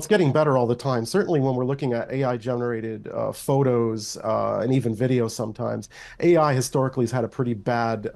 It's getting better all the time. Certainly, when we're looking at AI generated photos and even video, sometimes AI historically has had a pretty bad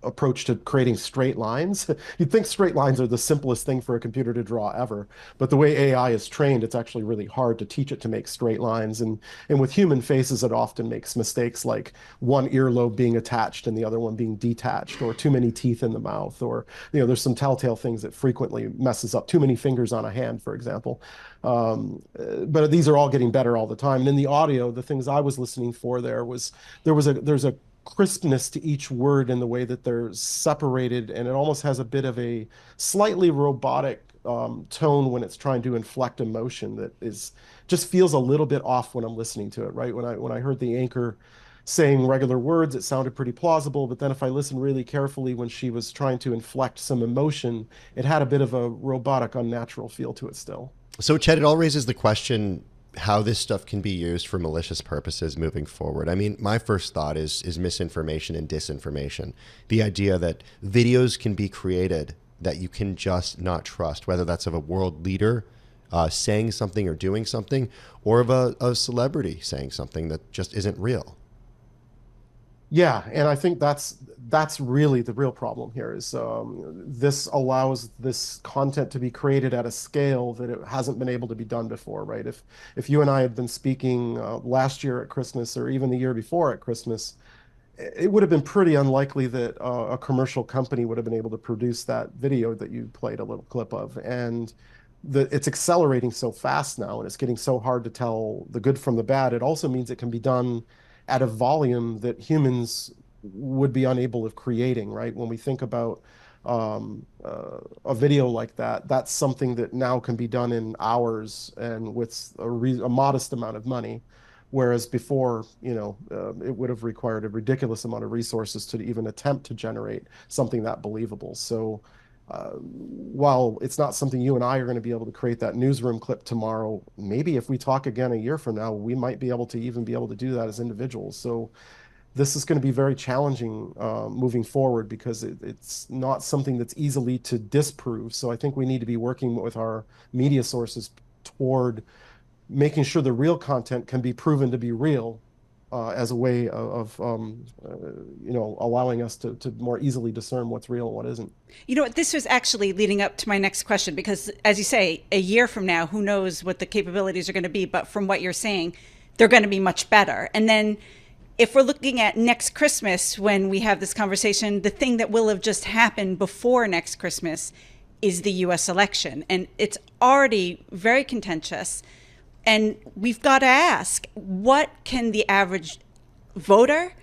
approach to creating straight lines. You'd think straight lines are the simplest thing for a computer to draw ever, but the way AI is trained, it's actually really hard to teach it to make straight lines. And with human faces, it often makes mistakes like one earlobe being attached and the other one being detached, or too many teeth in the mouth, or there's some telltale things that frequently messes up. Too many fingers on a hand, for example. But these are all getting better all the time. And in the audio, the things I was listening for there's a crispness to each word in the way that they're separated, and it almost has a bit of a slightly robotic tone when it's trying to inflect emotion that is just feels a little bit off when I'm listening to it, right? When I heard the anchor saying regular words, it sounded pretty plausible, but then if I listened really carefully when she was trying to inflect some emotion, it had a bit of a robotic, unnatural feel to it still. So, Chet, it all raises the question how this stuff can be used for malicious purposes moving forward. I mean, my first thought is misinformation and disinformation. The idea that videos can be created that you can just not trust, whether that's of a world leader saying something or doing something, or of a celebrity saying something that just isn't real. Yeah, and I think that's really the real problem here is this allows this content to be created at a scale that it hasn't been able to be done before, right? If you and I had been speaking last year at Christmas or even the year before at Christmas, it would have been pretty unlikely that a commercial company would have been able to produce that video that you played a little clip of. And it's accelerating so fast now, and it's getting so hard to tell the good from the bad. It also means it can be done at a volume that humans would be unable of creating, right? When we think about a video like that, that's something that now can be done in hours and with a modest amount of money. Whereas before, it would have required a ridiculous amount of resources to even attempt to generate something that believable. So while it's not something you and I are going to be able to create that newsroom clip tomorrow, maybe if we talk again a year from now, we might be able to do that as individuals. So this is going to be very challenging moving forward because it's not something that's easily to disprove. So I think we need to be working with our media sources toward making sure the real content can be proven to be real as a way of allowing us to more easily discern what's real and what isn't. This was actually leading up to my next question, because as you say, a year from now, who knows what the capabilities are going to be, but from what you're saying, they're going to be much better. And then if we're looking at next Christmas, when we have this conversation, the thing that will have just happened before next Christmas is the US election. And it's already very contentious. And we've got to ask, what can the average voter,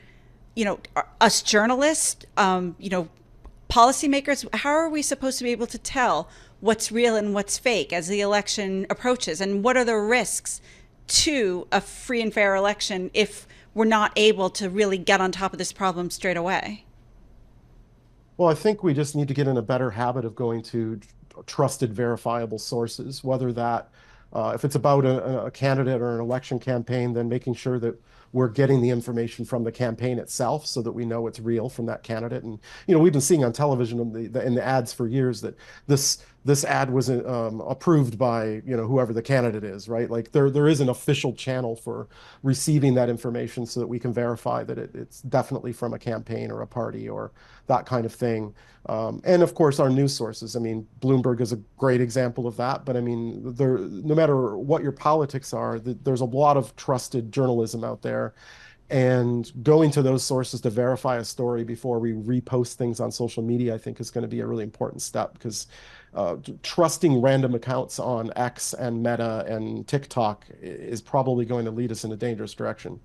us journalists, policymakers, how are we supposed to be able to tell what's real and what's fake as the election approaches? And what are the risks to a free and fair election if we're not able to really get on top of this problem straight away? Well, I think we just need to get in a better habit of going to trusted, verifiable sources, whether that if it's about a candidate or an election campaign, then making sure that we're getting the information from the campaign itself so that we know it's real from that candidate. And, we've been seeing on television in the ads for years that this ad was approved by, whoever the candidate is, right? Like there is an official channel for receiving that information so that we can verify that it's definitely from a campaign or a party or that kind of thing. And of course, our news sources. I mean, Bloomberg is a great example of that. But I mean, no matter what your politics are, there's a lot of trusted journalism out there. And going to those sources to verify a story before we repost things on social media, I think is going to be a really important step, because trusting random accounts on X and Meta and TikTok is probably going to lead us in a dangerous direction.